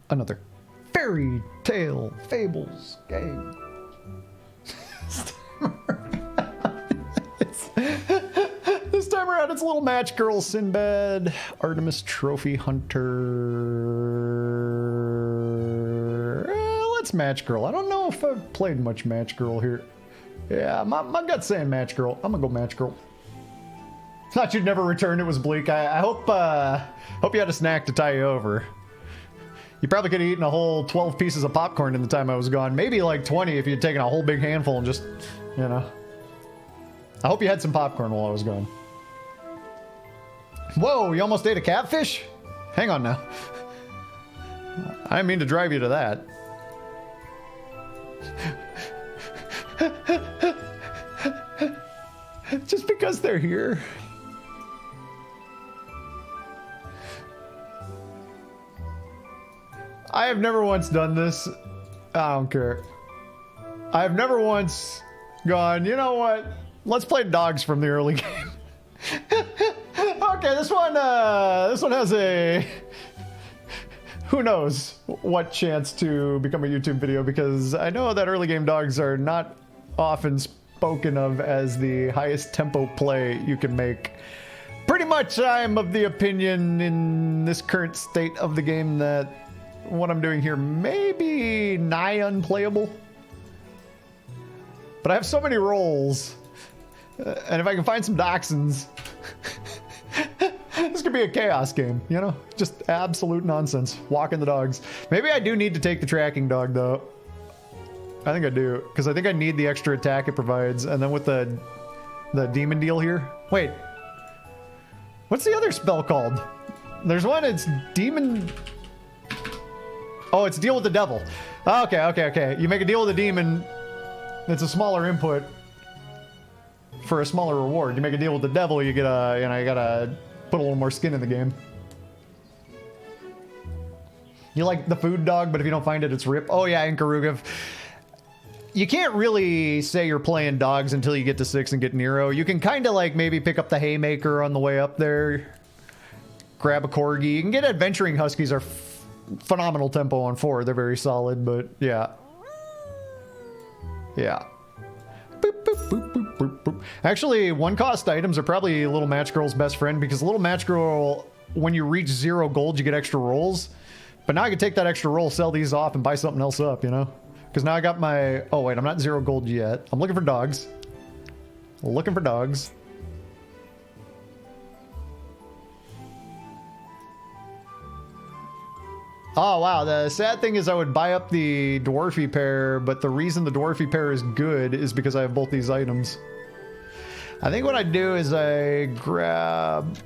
another Fairytale Fables game. This time around, it's a little match girl, Sinbad, Artemis Trophy Hunter. Let's match girl. I don't know if I've played much match girl here. Yeah, my gut's saying match girl. I'm gonna go match girl. Thought you'd never return. It was bleak. I hope you had a snack to tie you over. You probably could have eaten a whole 12 pieces of popcorn in the time I was gone. Maybe like 20 if you'd taken a whole big handful and just, you know. I hope you had some popcorn while I was gone. Whoa, you almost ate a catfish? Hang on now. I didn't mean to drive you to that. Just because they're here. I have never once done this. I don't care. I have never once gone, you know what? Let's play dogs from the early game. Okay, this one has a who knows what chance to become a YouTube video, because I know that early game dogs are not often spoken of as the highest tempo play you can make. Pretty much I'm of the opinion in this current state of the game that what I'm doing here may be nigh unplayable. But I have so many rolls. And if I can find some dachshunds, this could be a chaos game, you know? Just absolute nonsense. Walking the dogs. Maybe I do need to take the tracking dog, though. I think I do, because I think I need the extra attack it provides. And then with the demon deal here. Wait. What's the other spell called? There's one, it's demon... Oh, it's deal with the devil. Okay. You make a deal with a demon. It's a smaller input for a smaller reward. You make a deal with the devil, you get a, you know, you gotta put a little more skin in the game. You like the food dog, but if you don't find it, it's Rip. Oh yeah, Inkarugiv. You can't really say you're playing dogs until you get to 6 and get Nero. You can kind of like maybe pick up the Haymaker on the way up there. Grab a Corgi. You can get Adventuring Huskies are phenomenal tempo on 4. They're very solid, but yeah. Yeah. Boop, boop, boop, boop, boop, boop. Actually, one-cost items are probably Little Match Girl's best friend, because Little Match Girl, when you reach 0 gold, you get extra rolls. But now I can take that extra roll, sell these off, and buy something else up, you know? Because now I got my... Oh, wait, I'm not 0 gold yet. I'm looking for dogs. Looking for dogs. Oh, wow. The sad thing is I would buy up the Dwarfy pair, but the reason the Dwarfy pair is good is because I have both these items. I think what I do is I grab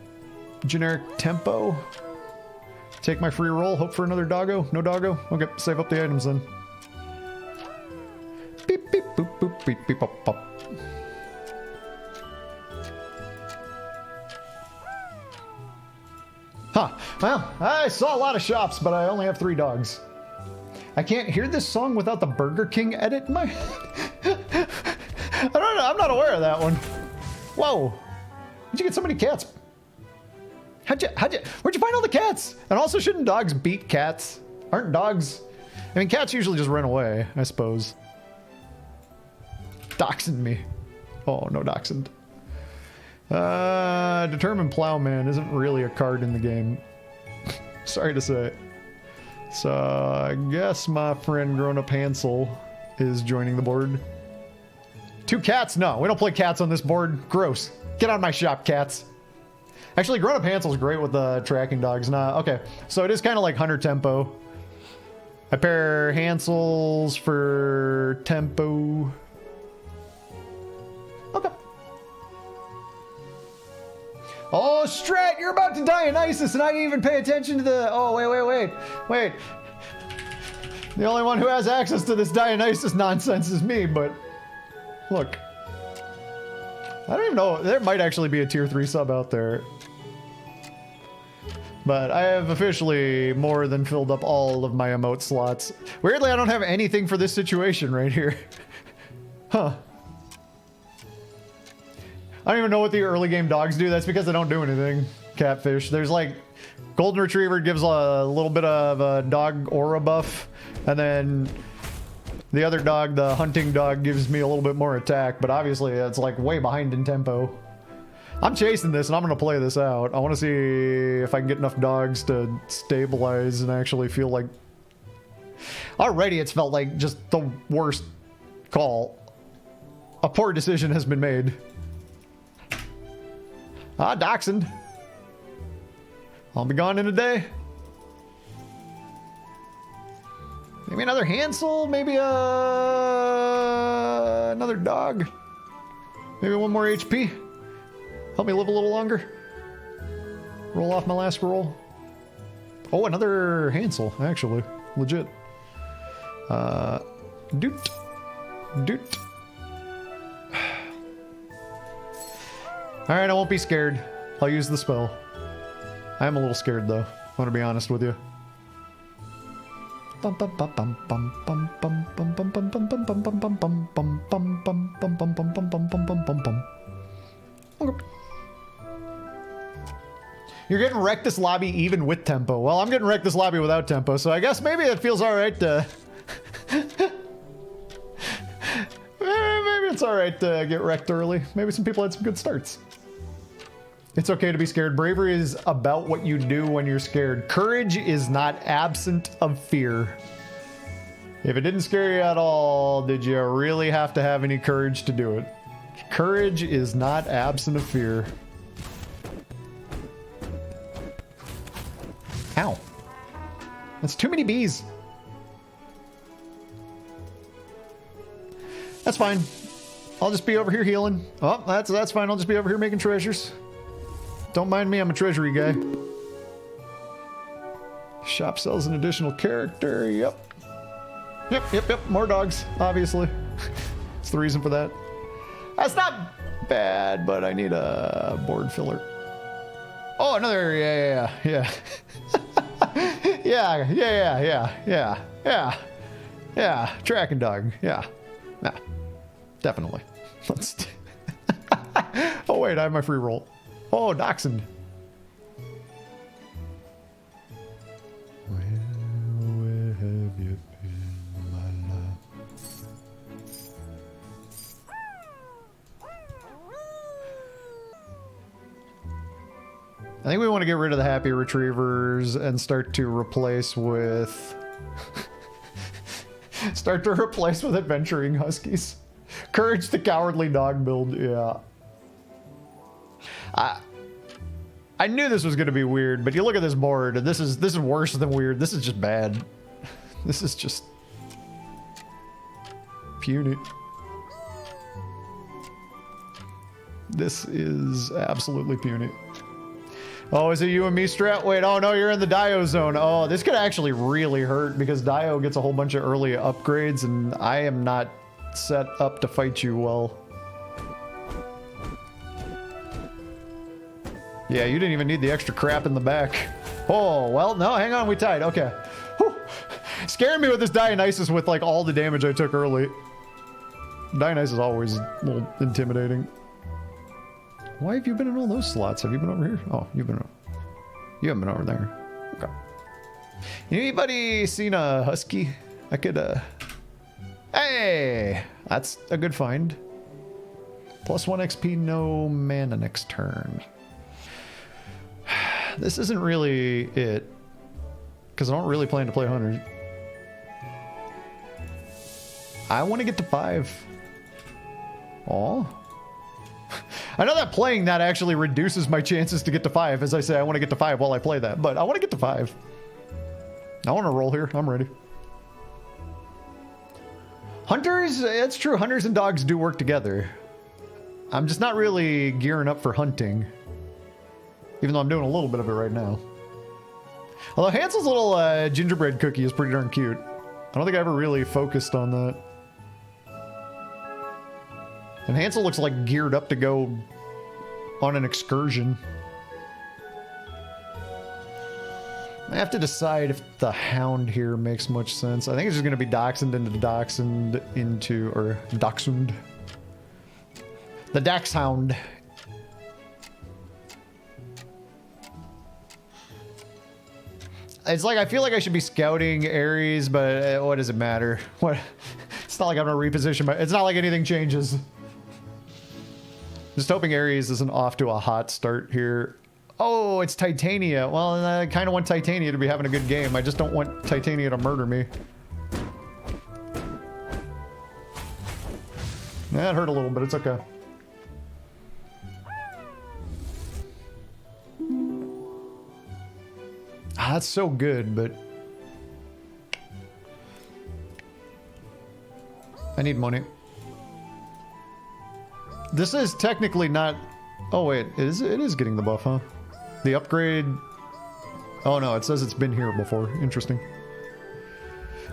generic tempo, take my free roll, hope for another doggo. No doggo? Okay, save up the items then. Beep, beep, boop, boop, beep, beep, pop, pop. Huh. Well, I saw a lot of shops, but I only have 3 dogs. I can't hear this song without the Burger King edit in my head. I don't know. I'm not aware of that one. Whoa. Where'd you get so many cats? Where'd you find all the cats? And also, shouldn't dogs beat cats? Aren't dogs... I mean, cats usually just run away, I suppose. Dachshund me. Oh, no dachshund. Determined Plowman isn't really a card in the game. Sorry to say. So, I guess my friend Grown Up Hansel is joining the board. 2 cats? No, we don't play cats on this board. Gross. Get out of my shop, cats. Actually, Grown Up Hansel's great with the tracking dogs. Nah, okay. So it is kind of like Hunter tempo. I pair Hansels for tempo. Okay. Oh, Strat, you're about to Dionysus, and I didn't even pay attention to the... Oh, wait. The only one who has access to this Dionysus nonsense is me, but... Look. I don't even know. There might actually be a tier 3 sub out there. But I have officially more than filled up all of my emote slots. Weirdly, I don't have anything for this situation right here. Huh. I don't even know what the early game dogs do. That's because they don't do anything. Catfish. There's like Golden Retriever gives a little bit of a dog aura buff, and then the other dog, the hunting dog, gives me a little bit more attack, but obviously it's like way behind in tempo. I'm chasing this and I'm gonna play this out. I want to see if I can get enough dogs to stabilize and actually feel like... Already it's felt like just the worst call. A poor decision has been made. Ah, dachshund. I'll be gone in a day. Maybe another Hansel, maybe another dog. Maybe one more HP. Help me live a little longer. Roll off my last roll. Oh, another Hansel, actually. Legit. Doot. Doot. Alright, I won't be scared. I'll use the spell. I am a little scared, though. I want to be honest with you. Okay. You're getting wrecked this lobby even with tempo. Well, I'm getting wrecked this lobby without tempo, so I guess maybe it feels alright to... maybe it's alright to get wrecked early. Maybe some people had some good starts. It's okay to be scared. Bravery is about what you do when you're scared. Courage is not absent of fear. If it didn't scare you at all, did you really have to have any courage to do it? Courage is not absent of fear. Ow. That's too many bees. That's fine. I'll just be over here healing. Oh, that's fine. I'll just be over here making treasures. Don't mind me, I'm a treasury guy. Shop sells an additional character. Yep. Yep. More dogs, obviously. That's the reason for that. That's not bad, but I need a board filler. Oh, another, yeah. Yeah, tracking dog, yeah. Definitely. Let's... Oh, wait, I have my free roll. Oh, dachshund. Where have you been, my love? I think we want to get rid of the happy retrievers and start to replace with... adventuring huskies. Courage the cowardly dog build, yeah. I knew this was going to be weird, but you look at this board, and this is worse than weird. This is just bad. This is just puny. This is absolutely puny. Oh, is it you and me, Strat? Wait, oh no, you're in the Dio zone. Oh, this could actually really hurt because Dio gets a whole bunch of early upgrades, and I am not set up to fight you well. Yeah, you didn't even need the extra crap in the back. Oh, well, no, hang on, we tied. Okay. Whew. Scaring me with this Dionysus with, like, all the damage I took early. Dionysus is always a little intimidating. Why have you been in all those slots? Have you been over here? Oh, you haven't been over there. Okay. Anybody seen a husky? I could, Hey! That's a good find. +1 XP, no mana next turn. This isn't really it, because I don't really plan to play hunters. I want to get to 5. Aw. I know that playing that actually reduces my chances to get to 5. As I say, I want to get to 5 while I play that, but I want to get to 5. I want to roll here. I'm ready. Hunters, it's true. Hunters and dogs do work together. I'm just not really gearing up for hunting. Even though I'm doing a little bit of it right now. Although Hansel's little gingerbread cookie is pretty darn cute. I don't think I ever really focused on that. And Hansel looks like geared up to go on an excursion. I have to decide if the hound here makes much sense. I think it's just going to be dachshund into dachshund into, or dachshund. The dachshund. It's like I feel like I should be scouting Ares, but what does it matter? What? It's not like I'm gonna reposition my. It's not like anything changes. Just hoping Ares isn't off to a hot start here. Oh, it's Titania. Well, I kind of want Titania to be having a good game. I just don't want Titania to murder me. That hurt a little, but it's okay. Ah, that's so good, but I need money. This is technically not. Oh wait, it is getting the buff, huh? The upgrade. Oh no, it says it's been here before. Interesting.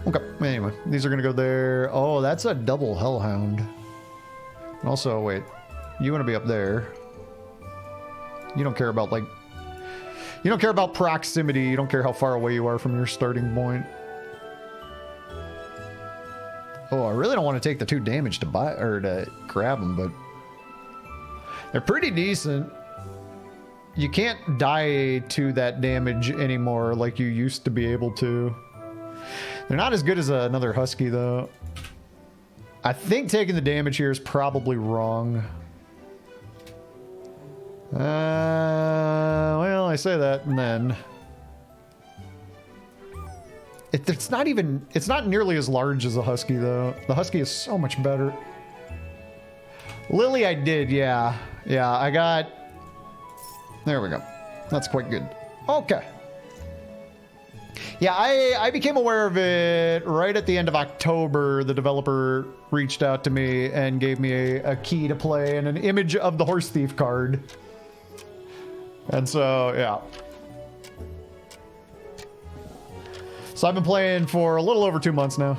Okay, anyway, these are gonna go there. Oh, that's a double Hellhound. Also, wait, you want to be up there. You don't care about, like, you don't care about proximity. You don't care how far away you are from your starting point. Oh, I really don't want to take the 2 damage to buy or to grab them, but they're pretty decent. You can't die to that damage anymore like you used to be able to. They're not as good as another Husky, though. I think taking the damage here is probably wrong. Well, I say that, and then it's not even. It's not nearly as large as a Husky, though. The Husky is so much better. Lily, I did, yeah, I got. There we go. That's quite good. Okay. Yeah, I became aware of it right at the end of October. The developer reached out to me and gave me a key to play and an image of the Horse Thief card. And so, yeah. So I've been playing for a little over 2 months now.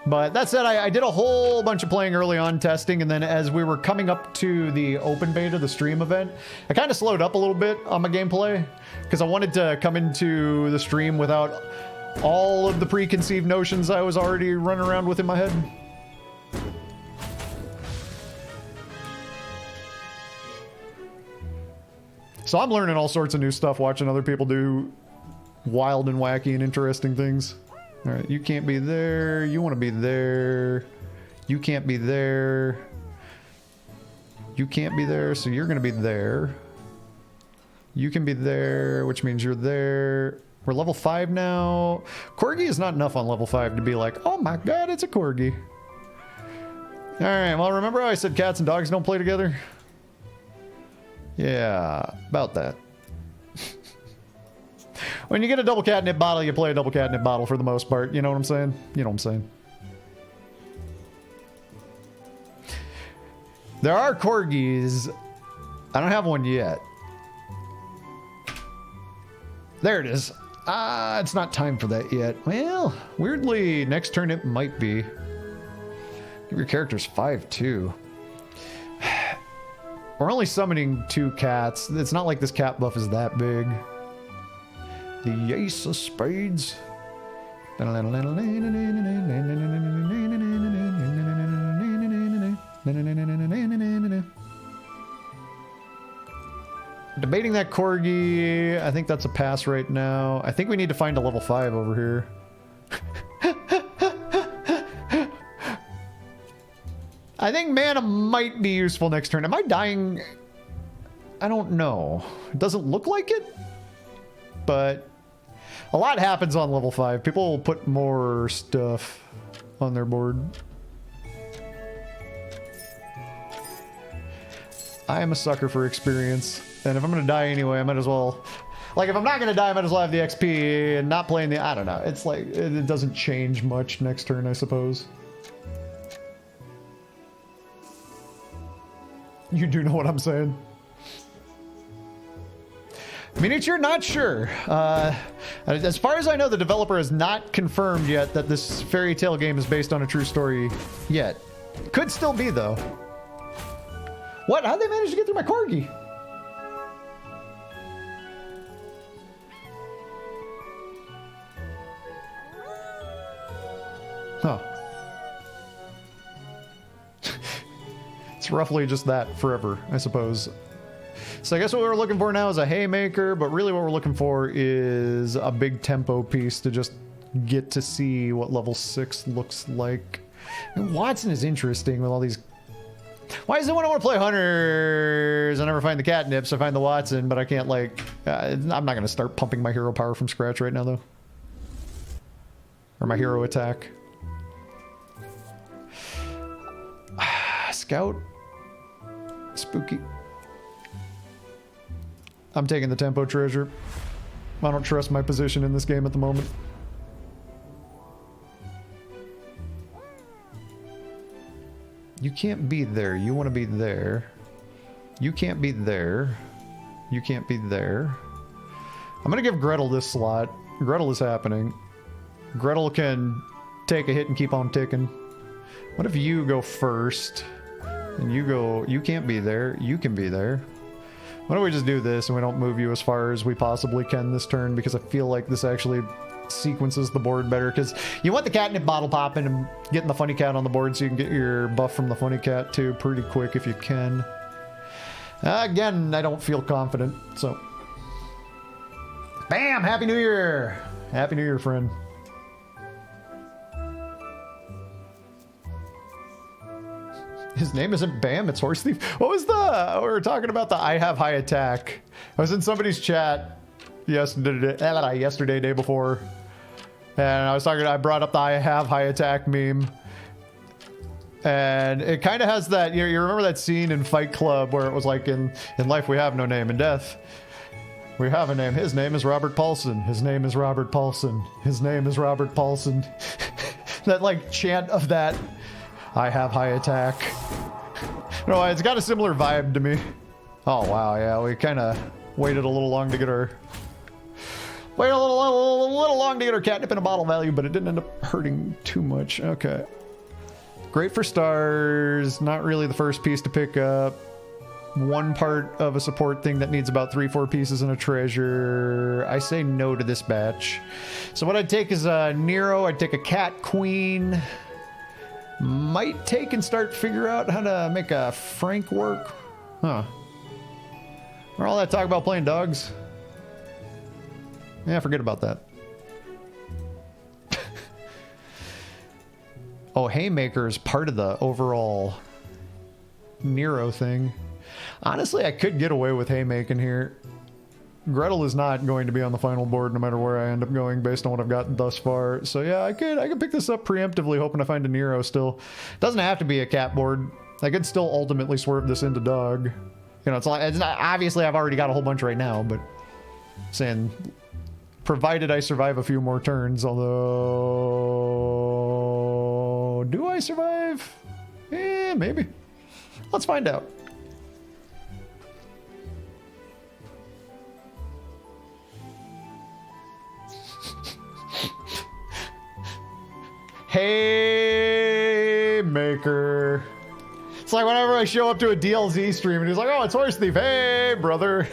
But that said, I did a whole bunch of playing early on, testing, and then as we were coming up to the open beta, the stream event, I kind of slowed up a little bit on my gameplay because I wanted to come into the stream without all of the preconceived notions I was already running around with in my head. So I'm learning all sorts of new stuff, watching other people do wild and wacky and interesting things. All right, you can't be there. You want to be there. You can't be there. You can't be there, so you're going to be there. You can be there, which means you're there. We're level 5 now. Corgi is not enough on level 5 to be like, oh my god, it's a Corgi. All right, well, remember how I said cats and dogs don't play together? Yeah, about that. When you get a double catnip bottle, you play a double catnip bottle for the most part. You know what I'm saying? You know what I'm saying. There are corgis. I don't have one yet. There it is. It's not time for that yet. Well, weirdly, next turn it might be. Give your characters 5-2. We're only summoning 2 cats. It's not like this cat buff is that big. The Ace of Spades. Debating that Corgi. I think that's a pass right now. I think we need to find a level 5 over here. I think mana might be useful next turn. Am I dying? I don't know. It doesn't look like it, but a lot happens on level 5. People will put more stuff on their board. I am a sucker for experience. And if I'm going to die anyway, I might as well... Like, if I'm not going to die, I might as well have the XP and not playing the... I don't know. It's like, it doesn't change much next turn, I suppose. You do know what I'm saying. Miniature, not sure. As far as I know, the developer has not confirmed yet that this fairy tale game is based on a true story yet. Could still be, though. What? How'd they manage to get through my corgi? Huh. It's roughly just that forever, I suppose. So I guess what we're looking for now is a haymaker, but really what we're looking for is a big tempo piece to just get to see what level 6 looks like. And Watson is interesting with all these. Why is it when I want to play hunters I never find the catnips? I find the Watson, but I can't, like, I'm not going to start pumping my hero power from scratch right now, though. Or my hero attack. Scout. Spooky. I'm taking the tempo treasure. I don't trust my position in this game at the moment. You can't be there. You want to be there. You can't be there. You can't be there. I'm going to give Gretel this slot. Gretel is happening. Gretel can take a hit and keep on ticking. What if you go first? And you go... You can't be there. You can be there. Why don't we just do this and we don't move you as far as we possibly can this turn, because I feel like this actually sequences the board better, because you want the catnip bottle popping and getting the funny cat on the board so you can get your buff from the funny cat too pretty quick if you can. Again, I don't feel confident, so... Bam! Happy New Year! Happy New Year, friend. His name isn't Bam, it's Horse Thief. What was the... We were talking about the I have high attack. I was in somebody's chat yesterday, day before. And I was talking, I brought up the I have high attack meme. And it kind of has that, you remember that scene in Fight Club where it was like, in life we have no name, in death we have a name. His name is Robert Paulson. His name is Robert Paulson. His name is Robert Paulson. That like chant of that, I have high attack. No, it's got a similar vibe to me. Oh wow, yeah, we kind of waited a little long to get our... Wait a little long to get our catnip in a bottle value, but it didn't end up hurting too much. Okay. Great for stars. Not really the first piece to pick up. One part of a support thing that needs about 3-4 pieces and a treasure. I say no to this batch. So what I'd take is a Nero. I'd take a cat queen. Might take and start figure out how to make a Frank work. Huh. Or all that talk about playing dogs. Yeah, forget about that. Oh, Haymaker is part of the overall Nero thing. Honestly, I could get away with haymaking here. Gretel is not going to be on the final board no matter where I end up going based on what I've gotten thus far. So yeah, I could pick this up preemptively, hoping to find a Nero still. Doesn't have to be a cat board. I could still ultimately swerve this into dog. You know, it's not, obviously I've already got a whole bunch right now, but saying... Provided I survive a few more turns, although... Do I survive? Eh, maybe. Let's find out. Haymaker. It's like whenever I show up to a DLZ stream and he's like, oh, it's Horse Thief. Hey, brother.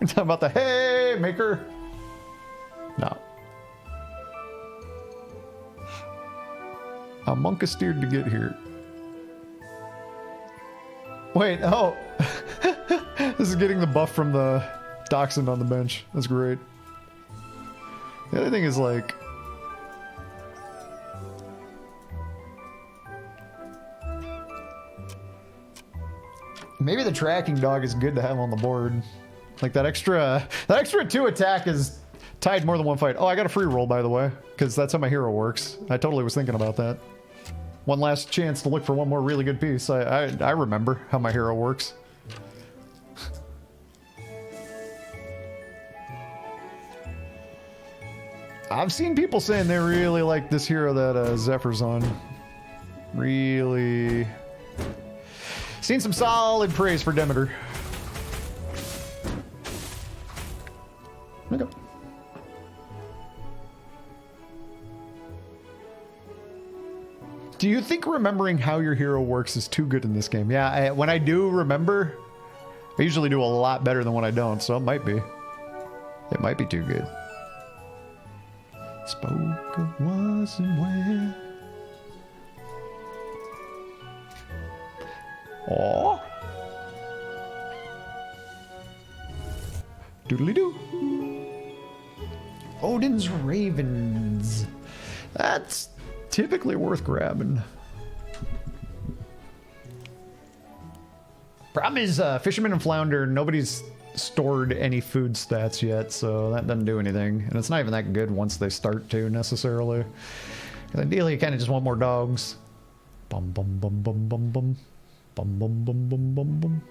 We're talking about the Haymaker. No. A monk steered to get here. Wait, oh. This is getting the buff from the Dachshund on the bench. That's great. The other thing is like... Maybe the tracking dog is good to have on the board. Like that extra 2 attack is... Tied more than one fight. Oh, I got a free roll, by the way, because that's how my hero works. I totally was thinking about that. One last chance to look for one more really good piece. I remember how my hero works. I've seen people saying they really like this hero that Zephyr's on. Really. Seen some solid praise for Demeter. Okay. Do you think remembering how your hero works is too good in this game? Yeah, when I do remember, I usually do a lot better than when I don't, so it might be. It might be too good. Spoke of was and where. Aww. Doodly-doo. Odin's Ravens. That's typically worth grabbing. Problem is, Fisherman and Flounder, nobody's stored any food stats yet, so that doesn't do anything. And it's not even that good once they start to, necessarily. Ideally, you kind of just want more dogs. Bum bum bum bum bum bum. Bum bum bum bum bum bum.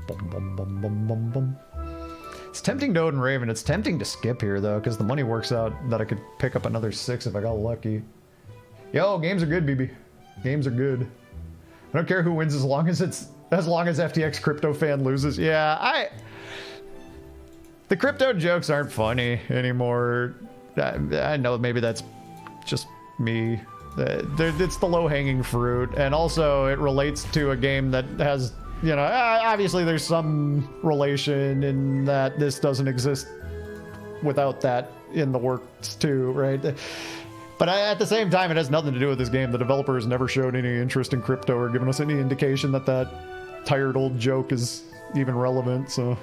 Bum bum bum bum bum bum. It's tempting to Odin Raven. It's tempting to skip here, though, because the money works out that I could pick up another 6 if I got lucky. Yo, games are good, BB. Games are good. I don't care who wins as long as FTX Crypto Fan loses. Yeah, the crypto jokes aren't funny anymore. I know maybe that's just me. It's the low-hanging fruit, and also it relates to a game that has, you know, obviously there's some relation in that this doesn't exist without that in the works too, right? But at the same time, it has nothing to do with this game. The developer has never showed any interest in crypto or given us any indication that that tired old joke is even relevant, so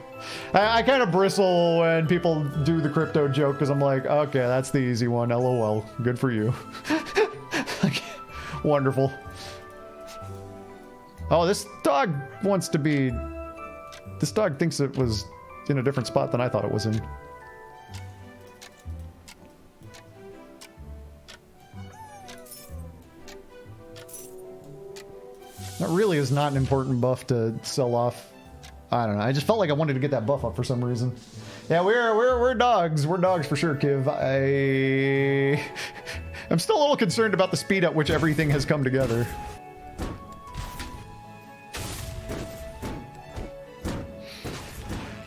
I kind of bristle when people do the crypto joke because I'm like, okay, that's the easy one, LOL, good for you. Wonderful. Oh, this dog wants to be... This dog thinks it was in a different spot than I thought it was in. That really is not an important buff to sell off. I don't know. I just felt like I wanted to get that buff up for some reason. Yeah, we're dogs. We're dogs for sure, Kiv. I'm still a little concerned about the speed at which everything has come together.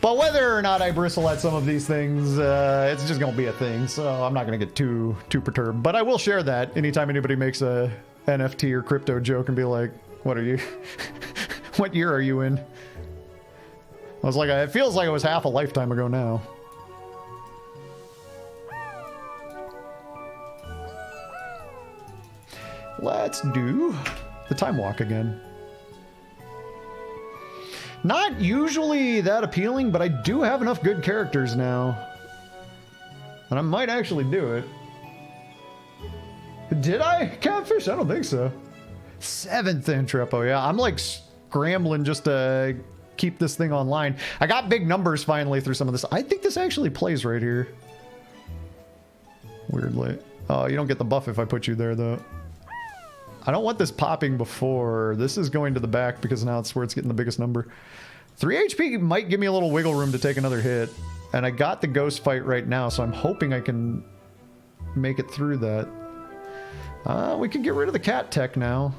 But whether or not I bristle at some of these things, it's just gonna be a thing. So I'm not gonna get too perturbed. But I will share that anytime anybody makes a NFT or crypto joke and be like, "What are you? What year are you in?" I was like, it feels like it was half a lifetime ago now. Let's do the time walk again. Not usually that appealing, but I do have enough good characters now. And I might actually do it. Did I? Catfish? I don't think so. 7th Intrepo, yeah. I'm like scrambling just to keep this thing online. I got big numbers finally through some of this. I think this actually plays right here. Weirdly. Oh, you don't get the buff if I put you there, though. I don't want this popping before. This is going to the back because now it's where it's getting the biggest number. 3 HP might give me a little wiggle room to take another hit. And I got the ghost fight right now, so I'm hoping I can make it through that. We can get rid of the cat tech now.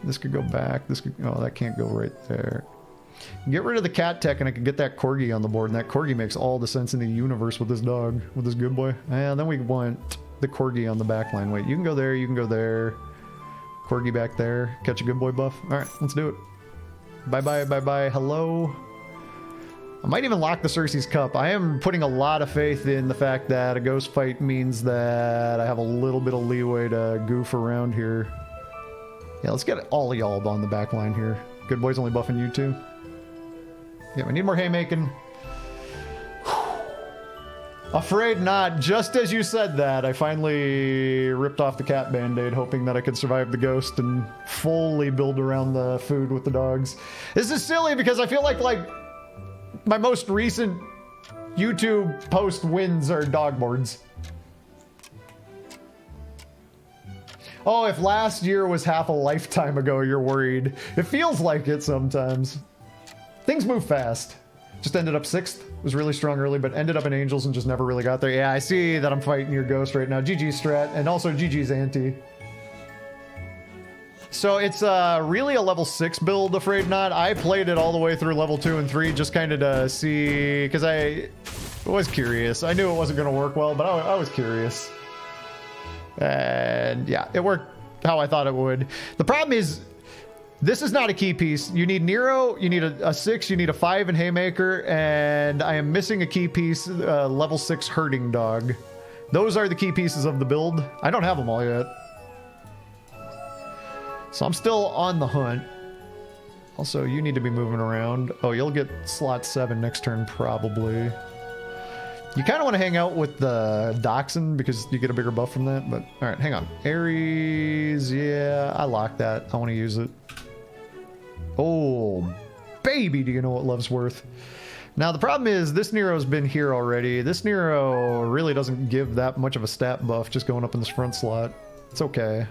This could go back. This could... Oh, that can't go right there. Get rid of the cat tech and I can get that corgi on the board. And that corgi makes all the sense in the universe with this dog. With this good boy. And then we want the corgi on the back line. Wait, you can go there. You can go there. Corgi back there. Catch a good boy buff. Alright, let's do it. Bye-bye, bye-bye. Hello. I might even lock the Circe's Cup. I am putting a lot of faith in the fact that a ghost fight means that I have a little bit of leeway to goof around here. Yeah, let's get all of y'all on the back line here. Good boy's only buffing you too. Yeah, we need more haymaking. Afraid not. Just as you said that, I finally ripped off the cat band-aid, hoping that I could survive the ghost and fully build around the food with the dogs. This is silly because I feel like my most recent YouTube post wins are dog boards. Oh, if last year was half a lifetime ago, you're worried. It feels like it sometimes. Things move fast. Just ended up 6th. Was really strong early, but ended up in Angels and just never really got there. Yeah, I see that I'm fighting your ghost right now. GG's strat, and also GG's anti. So it's really a level 6 build, Afraid Not. I played it all the way through level 2 and 3 just kind of to see, because I was curious. I knew it wasn't going to work well, but I was curious. And yeah, it worked how I thought it would. The problem is, this is not a key piece. You need Nero, you need a 6, you need a 5 in Haymaker, and I am missing a key piece, level 6 Herding Dog. Those are the key pieces of the build. I don't have them all yet. So I'm still on the hunt. Also, you need to be moving around. Oh, you'll get slot 7 next turn, probably. You kind of want to hang out with the Dachshund because you get a bigger buff from that, but... Alright, hang on. Ares, yeah, I locked that. I want to use it. Oh, baby, do you know what love's worth? Now, the problem is, this Nero's been here already. This Nero really doesn't give that much of a stat buff just going up in this front slot. It's okay.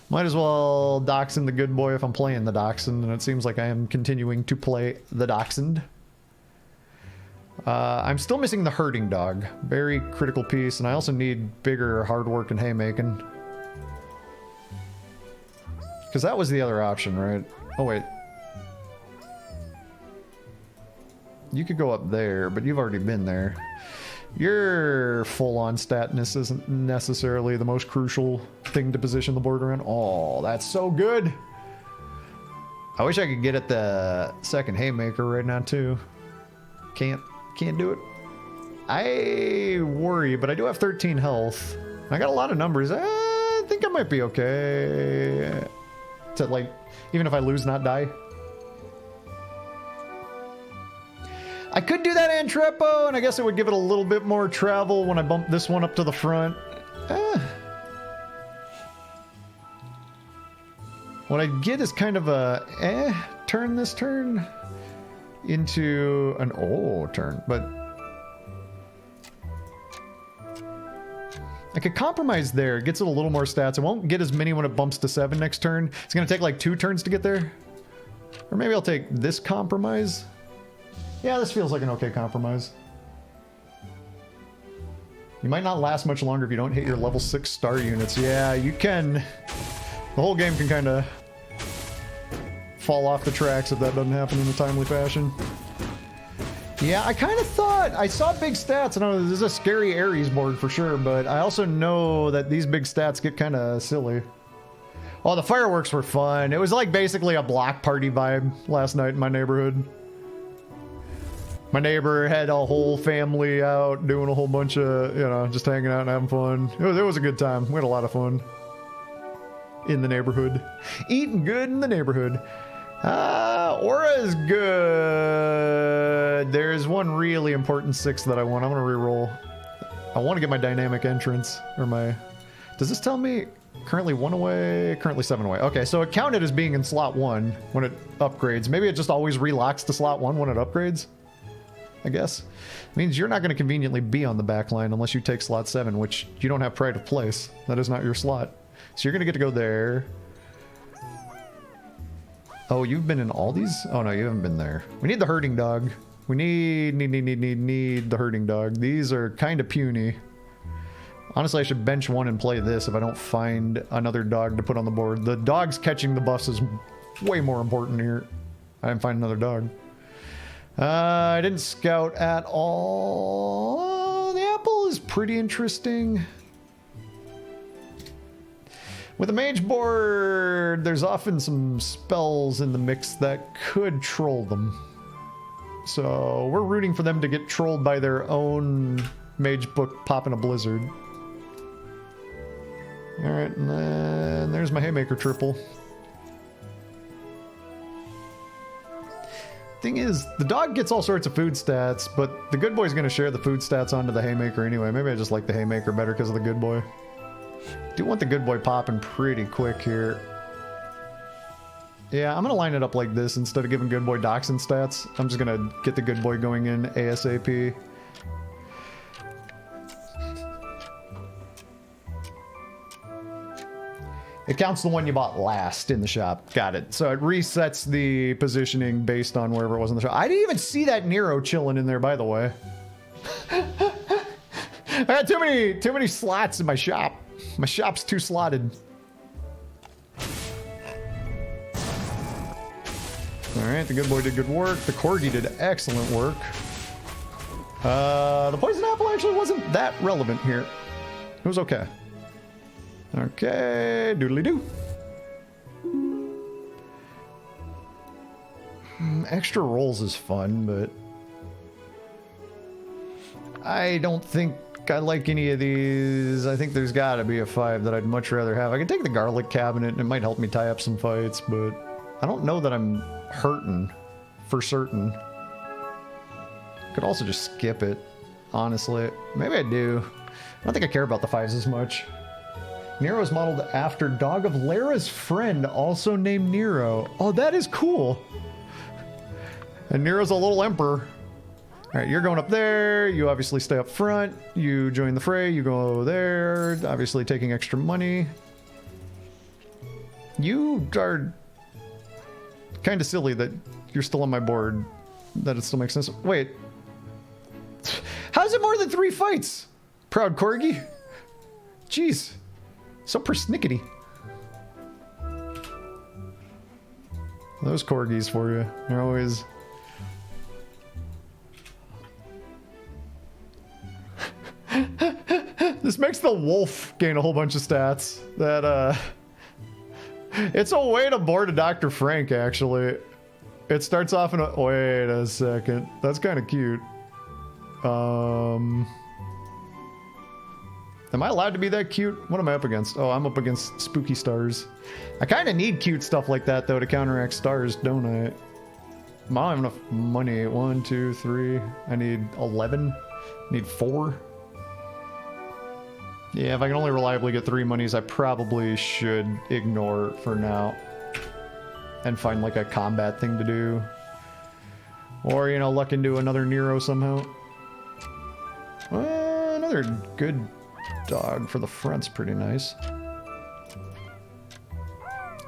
Might as well Dachshund the good boy if I'm playing the Dachshund, and it seems like I am continuing to play the Dachshund. I'm still missing the herding dog. Very critical piece, and I also need bigger hard work and haymaking. Because that was the other option, right? Oh, wait. You could go up there, but you've already been there. Your full-on statness isn't necessarily the most crucial thing to position the board around. Oh, that's so good! I wish I could get at the second haymaker right now, too. Can't do it. I worry, but I do have 13 health. I got a lot of numbers. I think I might be okay. To, like, even if I lose, not die. I could do that Antrepo, and I guess it would give it a little bit more travel when I bump this one up to the front. What I get is kind of a turn this turn into an turn, but I could compromise there. It gets it a little more stats. It won't get as many when it bumps to 7 next turn. It's going to take like 2 turns to get there. Or maybe I'll take this compromise. Yeah, this feels like an okay compromise. You might not last much longer if you don't hit your level 6 star units. Yeah, you can. The whole game can kind of fall off the tracks if that doesn't happen in a timely fashion. Yeah, I kind of thought, I saw big stats, and I know this is a scary Ares board for sure, but I also know that these big stats get kind of silly. Oh, the fireworks were fun. It was like basically a block party vibe last night in my neighborhood. My neighbor had a whole family out doing a whole bunch of, you know, just hanging out and having fun. It was a good time. We had a lot of fun in the neighborhood. Eating good in the neighborhood. Aura is good. There's one really important 6 that I want. I'm going to reroll. I want to get my dynamic entrance. Or my... Does this tell me currently 1 away? Currently 7 away. Okay, so it counted as being in slot 1 when it upgrades. Maybe it just always relocks to slot 1 when it upgrades. I guess. It means you're not going to conveniently be on the back line unless you take slot 7, which you don't have pride of place. That is not your slot. So you're going to get to go there. Oh, you've been in all these? Oh, no, you haven't been there. We need the herding dog. We need the herding dog. These are kind of puny. Honestly, I should bench 1 and play this if I don't find another dog to put on the board. The dogs catching the buffs is way more important here. I didn't find another dog. I didn't scout at all. The apple is pretty interesting. With a mage board, there's often some spells in the mix that could troll them. So we're rooting for them to get trolled by their own mage book popping a blizzard. Alright, and then there's my haymaker triple. Thing is, the dog gets all sorts of food stats, but the good boy's going to share the food stats onto the haymaker anyway. Maybe I just like the haymaker better because of the good boy. Do want the good boy popping pretty quick here. Yeah, I'm going to line it up like this instead of giving good boy Dachshund stats. I'm just going to get the good boy going in ASAP. It counts the one you bought last in the shop. Got it. So it resets the positioning based on wherever it was in the shop. I didn't even see that Nero chilling in there, by the way. I got too many slots in my shop. My shop's too slotted. Alright, the good boy did good work. The corgi did excellent work. The poison apple actually wasn't that relevant here. It was okay. Okay, doodly-doo. Extra rolls is fun, but I don't think I like any of these. I think there's got to be a 5 that I'd much rather have. I can take the garlic cabinet, and it might help me tie up some fights, but I don't know that I'm hurting for certain. Could also just skip it, honestly. Maybe I do. I don't think I care about the 5s as much. Nero is modeled after dog of Lara's friend, also named Nero. Oh, that is cool. And Nero's a little emperor. All right, you're going up there. You obviously stay up front. You join the fray. You go there. Obviously taking extra money. You are kind of silly that you're still on my board. That it still makes sense. Wait. How's it more than 3 fights? Proud corgi. Jeez. So persnickety. Those corgis for you. They're always... This makes the wolf gain a whole bunch of stats. That, it's a way to board a Dr. Frank, actually. It starts off in a... Wait a second. That's kind of cute. Am I allowed to be that cute? What am I up against? Oh, I'm up against spooky stars. I kind of need cute stuff like that, though, to counteract stars, don't I? I don't have enough money. 1, 2, 3. I need 11. I need 4. Yeah, if I can only reliably get 3 monies, I probably should ignore for now. And find, like, a combat thing to do. Or, you know, luck into another Nero somehow. Another good dog for the front's pretty nice. I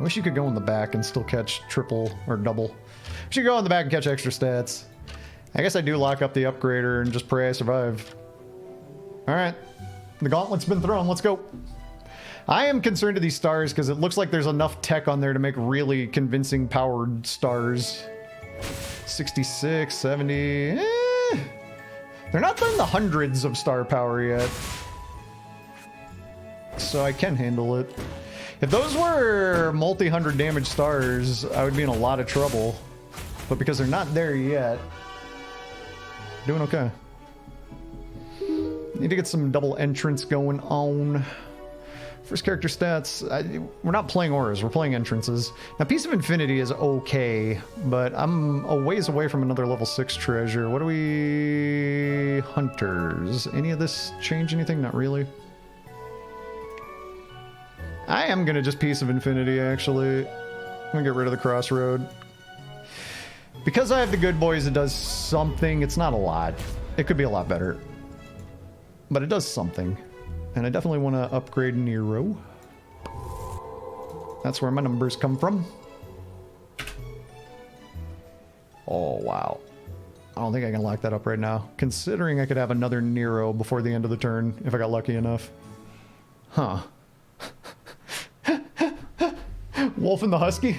wish you could go in the back and still catch triple or double. You should go in the back and catch extra stats. I guess I do lock up the upgrader and just pray I survive. Alright. The gauntlet's been thrown. Let's go. I am concerned of these stars because it looks like there's enough tech on there to make really convincing powered stars. 66, 70... They're not in the hundreds of star power yet. So I can handle it. If those were multi-hundred damage stars, I would be in a lot of trouble. But because they're not there yet, doing okay. Need to get some double entrance going on. First character stats. We're not playing auras, we're playing entrances. Now, Piece of Infinity is okay, but I'm a ways away from another level 6 treasure. What do we... Hunters. Any of this change anything? Not really. I am gonna just Piece of Infinity, actually. I'm gonna get rid of the Crossroad. Because I have the good boys, it does something. It's not a lot. It could be a lot better. But it does something. And I definitely want to upgrade Nero. That's where my numbers come from. Oh, wow. I don't think I can lock that up right now. Considering I could have another Nero before the end of the turn, if I got lucky enough. Huh. Wolf and the Husky?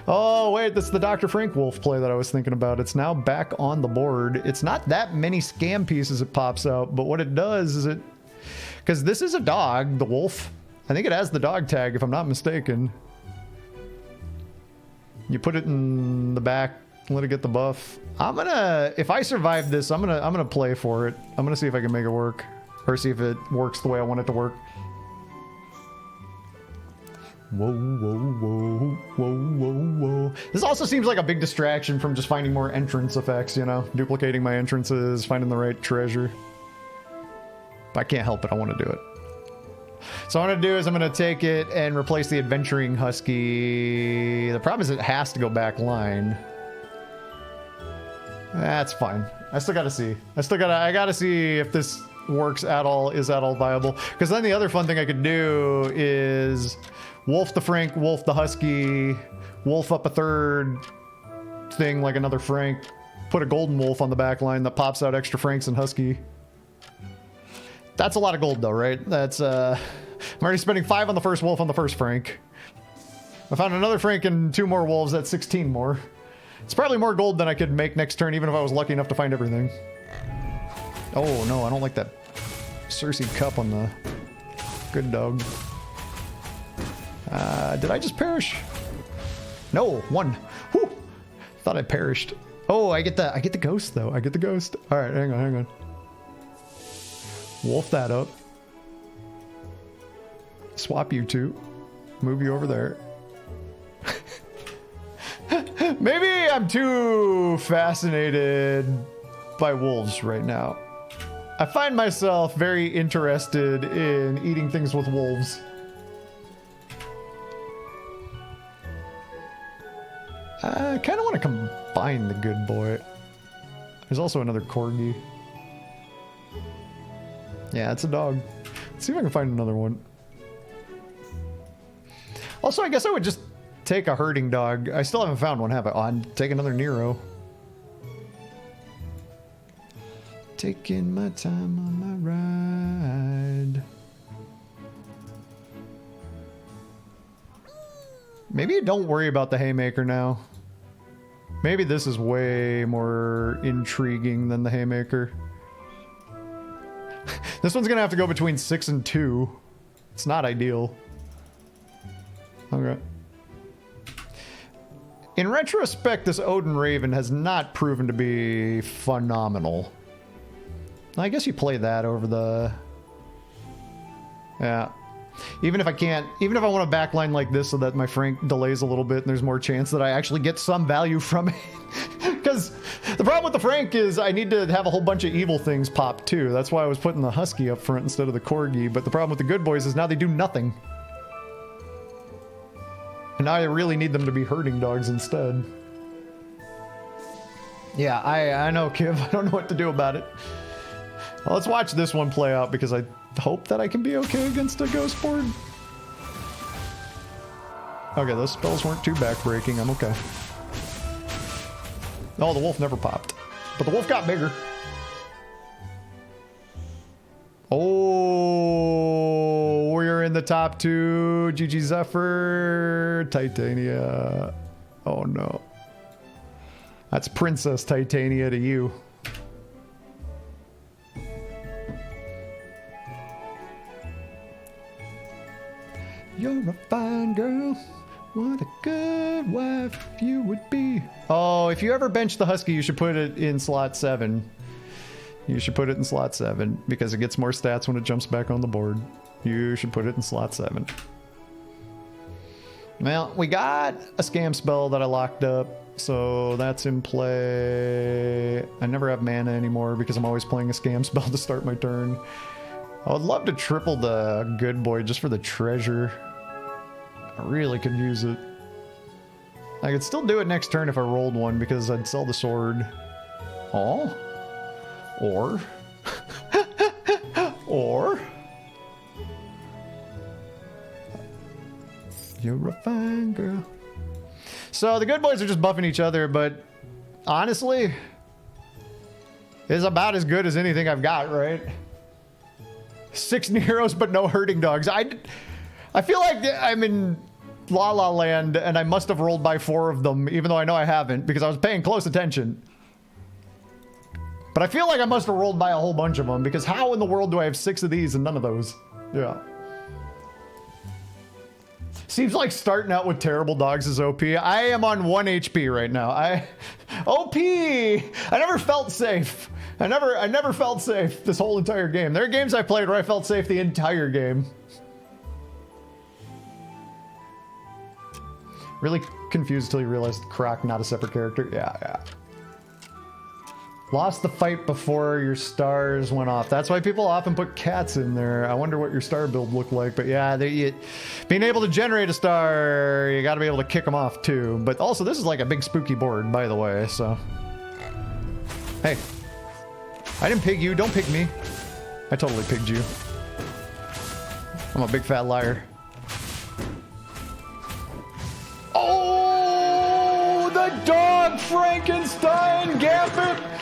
Oh, wait, that's the Dr. Frank Wolf play that I was thinking about. It's now back on the board. It's not that many scam pieces it pops out, but what it does is it... Because this is a dog, the wolf. I think it has the dog tag, if I'm not mistaken. You put it in the back, let it get the buff. I'm gonna... If I survive this, I'm gonna play for it. I'm gonna see if I can make it work. Or see if it works the way I want it to work. Whoa, whoa, whoa, whoa, whoa, whoa. This also seems like a big distraction from just finding more entrance effects, you know? Duplicating my entrances, finding the right treasure. But I can't help it, I want to do it. So what I'm going to do is I'm going to take it and replace the Adventuring Husky. The problem is it has to go back line. That's fine. I still got to see. I got to see if this works at all, is at all viable. Because then the other fun thing I could do is Wolf the Frank, Wolf the Husky, Wolf up a third thing like another Frank, put a golden wolf on the back line that pops out extra Franks and Husky. That's a lot of gold though, right? That's, I'm already spending 5 on the first wolf on the first Frank. I found another Frank and 2 more wolves, that's 16 more. It's probably more gold than I could make next turn, even if I was lucky enough to find everything. Oh no, I don't like that Cersei cup on the good dog. Did I just perish? No, 1. Whew! Thought I perished. Oh, I get the ghost though. I get the ghost. All right, hang on. Wolf that up. Swap you two. Move you over there. Maybe I'm too fascinated by wolves right now. I find myself very interested in eating things with wolves. I kind of want to combine the good boy. There's also another corgi. Yeah, it's a dog. Let's see if I can find another one. Also, I guess I would just take a herding dog. I still haven't found one, have I? Oh, I'd take another Nero. Taking my time on my ride. Maybe don't worry about the haymaker now. Maybe this is way more intriguing than the haymaker. This one's gonna have to go between 6 and 2. It's not ideal. Okay. In retrospect, this Odin Raven has not proven to be phenomenal. I guess you play that over the... Yeah. Even if I can't... Even if I want a backline like this so that my Frank delays a little bit and there's more chance that I actually get some value from it. Because the problem with the Frank is I need to have a whole bunch of evil things pop too. That's why I was putting the Husky up front instead of the Corgi. But the problem with the good boys is now they do nothing. And now I really need them to be herding dogs instead. Yeah, I know, Kiv. I don't know what to do about it. Well, let's watch this one play out because I hope that I can be okay against a ghost board. Okay, those spells weren't too backbreaking. I'm okay. Oh, the wolf never popped. But the wolf got bigger. Oh, we're in the top 2. GG Zephyr. Titania. Oh, no. That's Princess Titania to you. You're a fine girl. What a good wife you would be. Oh, if you ever bench the Husky, you should put it in slot 7. You should put it in slot 7 because it gets more stats when it jumps back on the board. You should put it in slot 7. Well, we got a scam spell that I locked up, so that's in play. I never have mana anymore because I'm always playing a scam spell to start my turn. I would love to triple the good boy just for the treasure. I really could use it. I could still do it next turn if I rolled one because I'd sell the sword. Oh. Or. Or. You're a fine girl. So the good boys are just buffing each other, but honestly, it's about as good as anything I've got, right? 6 Neros, but no herding dogs. I feel like I'm in La La Land and I must have rolled by 4 of them, even though I know I haven't because I was paying close attention. But I feel like I must have rolled by a whole bunch of them because how in the world do I have 6 of these and none of those? Yeah. Seems like starting out with terrible dogs is OP. I am on 1 HP right now. OP! I never felt safe. I never felt safe this whole entire game. There are games I played where I felt safe the entire game. Really confused until you realized Croc, not a separate character. Yeah. Lost the fight before your stars went off. That's why people often put cats in there. I wonder what your star build looked like. But yeah, being able to generate a star, you got to be able to kick them off too. But also, this is like a big spooky board, by the way. So, hey, I didn't pig you. Don't pig me. I totally pigged you. I'm a big fat liar. Oh, the dog Frankenstein Gambit!